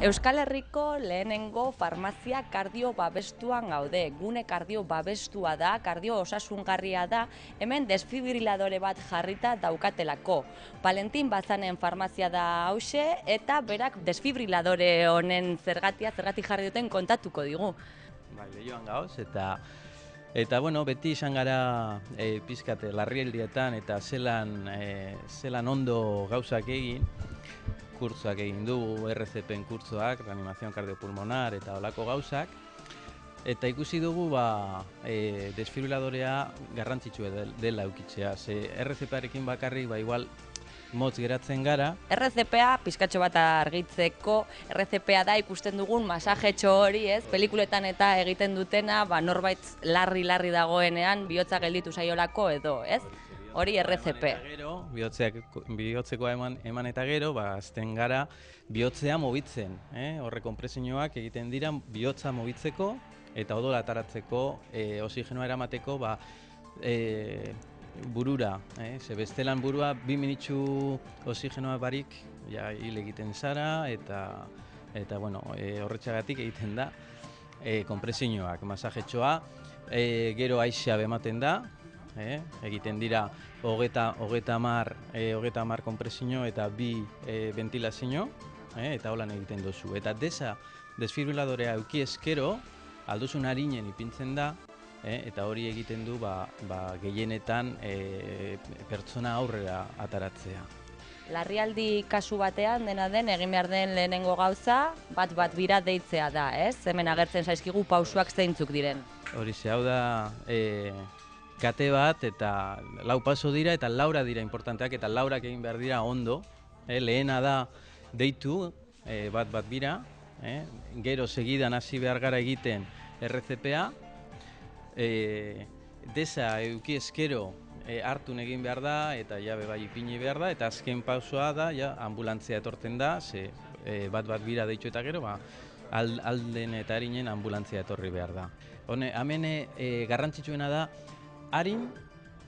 Euskal Herriko lehenengo farmazia kardio babestuan gaude. Gune kardio babestua da, kardio osasungarria da, hemen desfibriladore bat jarrita daukatelako. Valentin Bazanen farmazia da hause eta berak desfibriladore honen zergatik jarri duten kontatuko digu. Bai, lehioan gauz eta bueno, beti izan gara pizkat larrialdietan eta zelan ondo gauzak egin. Kurtzoak egin dugu, RCP-en kurtzoak, reanimazion kardiopulmonar eta olako gauzak. Eta ikusi dugu desfibriladorea garrantzitsua dela eukitzea. RCP-arekin bakarrik igual motz geratzen gara. RCP-a pizkatxo bat argitzeko, RCP-a da ikusten dugun masajetxo hori, ez? Pelikuletan eta egiten dutena, norbait larri dagoenean bihotza gelditu zaiolako edo, ez? Hori RCP. Bihotzekoa eman eta gero, azten gara bihotzea mobitzen. Horre konpresioak egiten dira bihotza mobitzeko eta odola ataratzeko, oxigenoa eramateko burura. Bestelan burua 2 minitxu oxigenoa barik hil egiten zara eta horretxagatik egiten da konpresioak, masajetxoa, gero aixea bematen da. Egiten dira 30 konpresio eta 2 ventilazio, eta holan egiten duzu. Eta desfibriladorea euki eskero, alduzun harinen ipintzen da, eta hori egiten du gehienetan pertsona aurrera ataratzea. Larrialdi kasu batean dena den egin behar den lehenengo gauza, bat bira deitzea da, ez? Hemen agertzen zaizkigu pausuak zeintzuk diren. Horixe, hau da kate bat eta 4 paso dira eta laura dira importanteak eta laurak egin behar dira ondo. Lehena da deitu bat bira, gero segidan hasi behar gara egiten RCP-a, desa euki eskero hartun egin behar da eta jabe bai ipini behar da eta azken pausoa da ambulantzia etortzen da, bat bira deitu eta gero alden eta harinen ambulantzia etorri behar da. Hemen garrantzitsuena da harin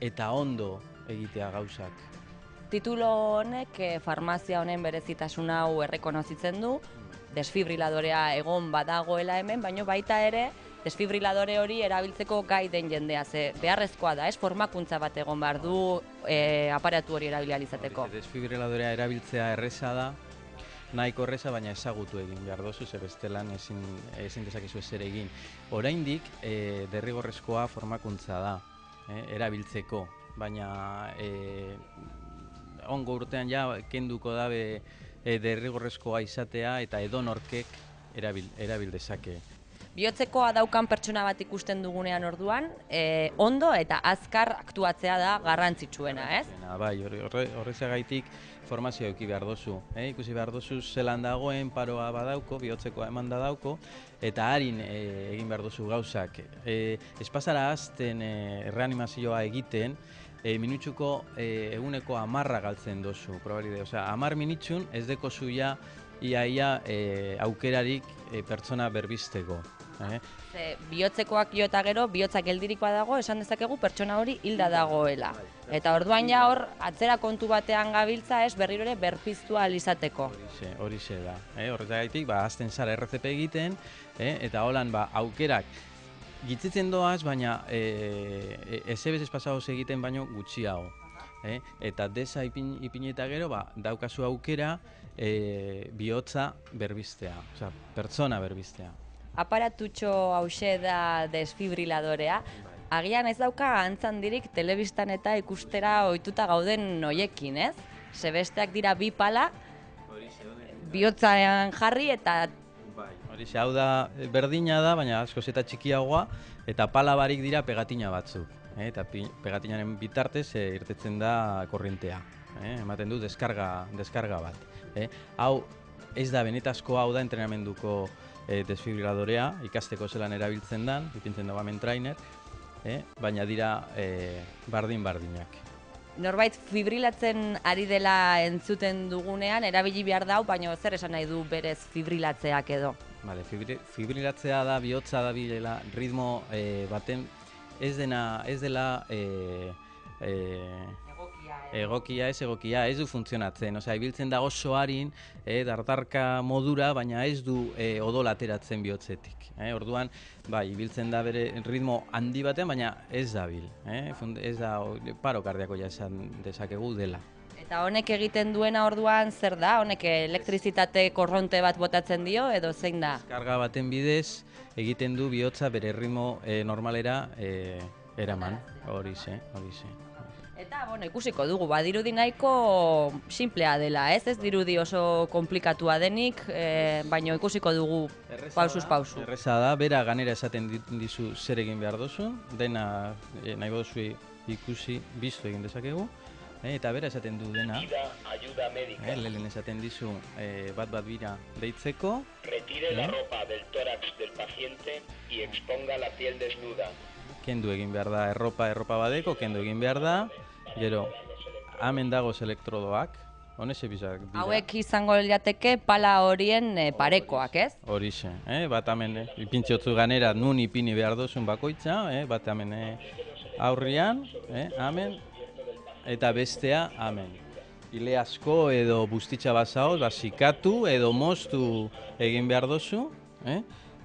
eta ondo egitea gauzak. Titulo honek farmazia honen berezitasun hau errekonozitzen du, desfibriladorea egon badagoela hemen, baina baita ere desfibriladore hori erabiltzeko gai den jendea, beharrezkoa da, formakuntza bat egon behar du aparatu hori erabilializateko. Desfibriladorea erabiltzea erreza da, nahiko erreza, baina ezagutu egin behar dozu, bestelan ezin dezakezu ezer egin. Oraindik derrigorrezkoa formakuntza da, erabiltzeko, baina ongo urtean kenduko dabe derrigorrezkoa izatea eta edonorkek erabil dezake. Bihotzekoa daukan pertsona bat ikusten dugunean orduan, ondo eta azkar aktuatzea da garrantzitsuena, ez? Bai, horrezagaitik formazioa eduki behar dozu. Ikusi behar dozu zelan dagoen paroa badauko, bihotzekoa eman da dauko, eta harin egin behar dozu gauzak. Espazara azten reanimazioa egiten, minutxuko eguneko 10 galtzen dozu, probabilide. 10 minutxun ez deko zuia ia aukerarik pertsona berbisteko. Bihotzekoak jo eta gero, bihotza geldirikoa dago, esan dezakegu pertsona hori hilda dagoela. Eta orduan hor, atzera kontu batean gabiltza berriro ere berpiztu ahal izateko. Horixe da. Horretagaitik, azten zara RCP egiten, eta holan aukerak gitzitzen doaz, baina ezebez espazagoz egiten baino gutxiago. Eta desa ipineta gero, daukazu aukera bihotza berbistea, pertsona berbistea. Aparatutxo hause da desfibriladorea. Agian ez dauka antzandirik telebistan eta ikustera ohituta gauden hoiekin, ez? Besteak dira 2 pala, bihotzaren jarri eta... Horixe, hau da berdina da, baina askoz eta txikiagoa, eta pala barik dira pegatina batzuk. Eta pegatinaren bitartez irtetzen da korrientea. Ematen du deskarga bat. Hau ez da benetazko, hau da entrenamenduko desfibriladorea, ikasteko zelan erabiltzen dan, ipintzen dago hemen trainer, baina dira bardinak. Norbait fibrilatzen ari dela entzuten dugunean, erabili behar dau, baina zer esan nahi du berez fibrilatzeak edo? Fibrilatzea da, bihotza da bilela, ritmo baten ez dela egokia, ez egokia, ez du funtzionatzen. Osea, ibiltzen da oso arin, dardarka modura, baina ez du odol ateratzen bihotzetik. Orduan, bai, ibiltzen da bere ritmo handi batean, baina ez dabil. Ez da paro kardiakoa esan dezakegu dela. Eta honek egiten duena orduan zer da? Honek elektrizitate korronte bat botatzen dio edo zein da? Karga baten bidez egiten du bihotza bere ritmo normalera eraman. Horixe. Eta, ikusiko dugu, badirudi nahiko simplea dela, ez? Ez dirudi oso komplikatua denik, baina ikusiko dugu pausuz pausu. Erreza da, bera ganera esaten dizu zer egin behar duzun, dena nahi duzu ikusi, biztu egin dezakegu. Eta bera esaten du dena, lehen esaten dizu bat bira deitzeko. Retire la ropa del tórax del paciente y exponga la piel desnuda. Kendu egin behar da, erropa badeko, kendu egin behar da. Gero, hemen dagoz elektrodoak, honexe bizak dira. Hauek izango lirateke pala horien parekoak, ez? Horixe, bat hemen ipintxotzu ganera nun ipini behar duzun bakoitza, bat hemen aurrian, hemen. Eta bestea, hemen. Ile asko edo bustitxa bazaoz, sikatu edo moztu egin behar duzu.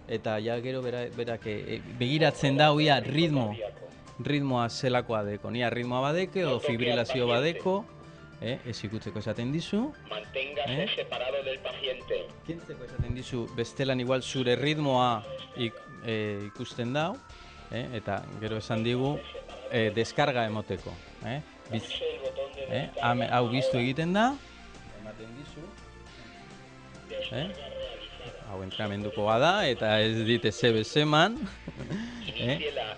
Eta ja gero berak begiratzen da, oia, ritmoa zelakoa deko. Nia ritmoa badeke edo fibrilazio badeko, ez ikutzeko esaten dizu. Manténgase separado del paciente. Kentzeko esaten dizu, bestelan igual zure ritmoa ikusten dau. Eta gero esan digu, deskarga emoteko. Hau biztu egiten da, ematen dizu, hau entrenamendukoa da, eta ez dite CBC-man,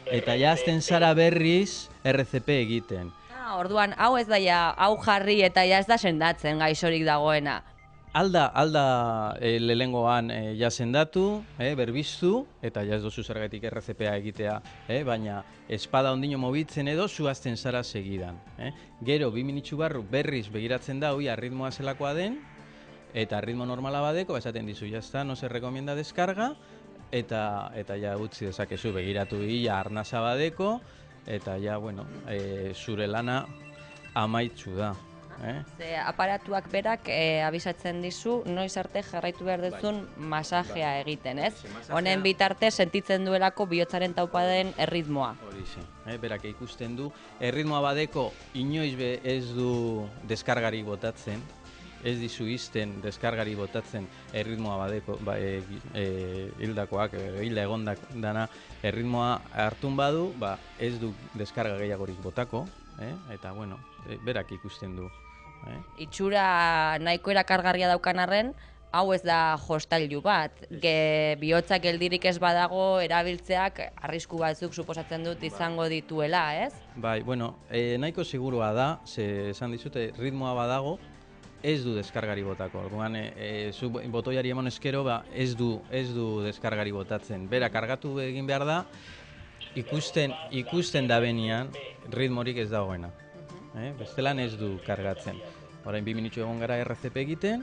eta jazten zara berriz RCP egiten. Orduan, hau ez da hau jarri eta ez da sendatzen gaixorik dagoena. Alda lehengoan sendatu, berbiztu, eta ez dozu zergatik RCPa egitea, baina espada ondino mobitzen edo zuazten zara segidan. Gero, 2 minutxu barru berriz begiratzen da, oia, ritmoa zelakoa den, eta ritmo normala badeko, esaten dizu, jazta, no se recomienda deskarga, eta ja utzi dezakezu begiratu ia arnasa badeko, eta ja, bueno, zure lana amaitzu da. Ze aparatuak berak abisatzen dizu, noiz arte jarraitu behar duzun masajea egiten, ez? Honen bitarte sentitzen duelako bihotzaren taupaden erritmoa. Horixe, berak ikusten du, erritmoa badeko inoiz ez du deskargari botatzen, ez dizu izten deskargari botatzen erritmoa badeko, hildakoak, hilda egondak dana, erritmoa hartun badu, ez du deskarga gehiagorik botako, eta bueno, berak ikusten du. Itxura nahiko erakargarria daukan arren, hau ez da jostailu bat. Bihotza geldirik ez badago erabiltzeak arrisku batzuk suposatzen dut izango dituela, ez? Bai, bueno, nahiko segurua da, esan dizute, ritmoa badago, ez du deskargari botako. Orduan, zu botoiari emon eskero, ez du deskargari botatzen. Bera, kargatu egin behar da, ikusten da benian ritmorik ez dagoena. Bestelan ez du kargatzen. Orain 2 minutxu egon gara RCP egiten,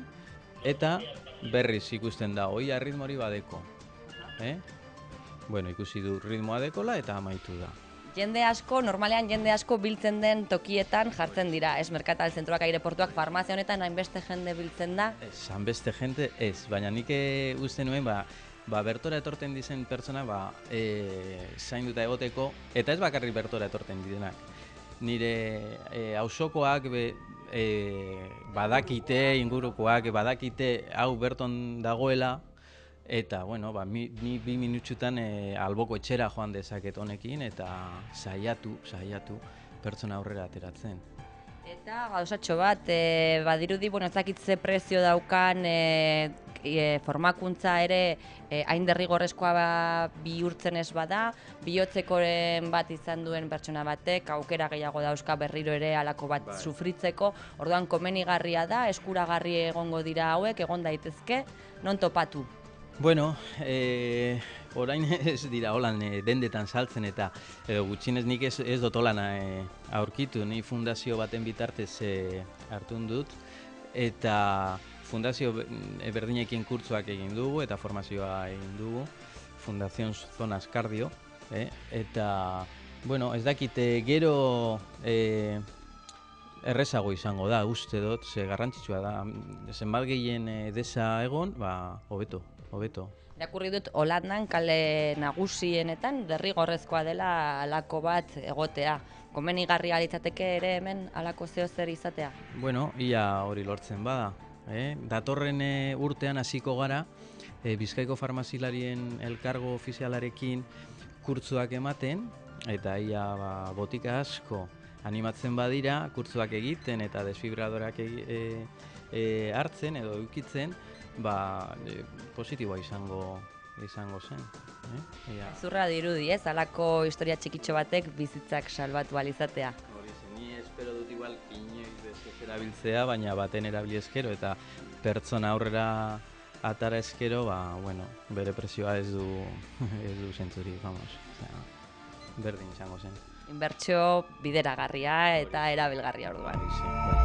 eta berriz ikusten da, oia ritmori badeko. Bueno, ikusi du ritmoa dekola eta amaitu da. Normalean jende asko biltzen den tokietan jartzen dira, ez? Merkatal zentroak, aireportuak, farmazia honetan hainbeste jende biltzen da? Ez, hainbeste jende ez, baina nik uste nuen, bertora etorten dizen pertsona, zainduta egoteko, eta ez bakarrik bertora etorten direnak. Nire auzokoak badakite, ingurukoak badakite hau berton dagoela, eta, bueno, ni 2 minutxutan alboko etxera joan dezaket honekin, eta saiatu pertsona aurrera ateratzen. Eta gauzatxo bat, badirudi, ez dakit ze prezio daukan formakuntza ere hain derrigorrezkoa bihurtzen ez bada, bihotzekoren bat izan duen pertsona batek, aukera gehiago dauzka berriro ere halako bat sufritzeko, orduan komenigarria da, eskuragarri egongo dira hauek, egon daitezke, non topatu? Bueno, orain ez dira holan dendetan saltzen eta gutxinez nik ez dut holan aurkitu, ni fundazio baten bitartez hartun dut eta fundazio berdinekin kurtzuak egin dugu eta formazioa egin dugu, Fundación Zonas Cardio, eta, bueno, ez dakite gero errezago izango da, uste dut, ze garrantzitsua da. Zenbat gehien desa egon, hobeto. Irakurri dut Holandan kale nagusienetan derrigorrezkoa dela halako bat egotea. Komenigarria litzateke ere hemen halako zer izatea. Bueno, ia hori lortzen bada. Datorren urtean hasiko gara, Bizkaiko farmazilarien elkargo ofizialarekin kurtzuak ematen, eta ia botika asko animatzen badira, kurtzuak egiten eta desfibradorak hartzen edo eukitzen, positiboa izango zen. Zurra dirudi, ez? Halako historia txikitxo batek bizitzak salbatu alizatea. Hori zen, ni espero dut igual inoiz bezez erabiltzea, baina baten erabili ezkero eta pertsona aurrera atara ezkero, bere presioa ez du zentzurik, berdin izango zen. Inbertsio bideragarria eta erabilgarria orduan. Bai.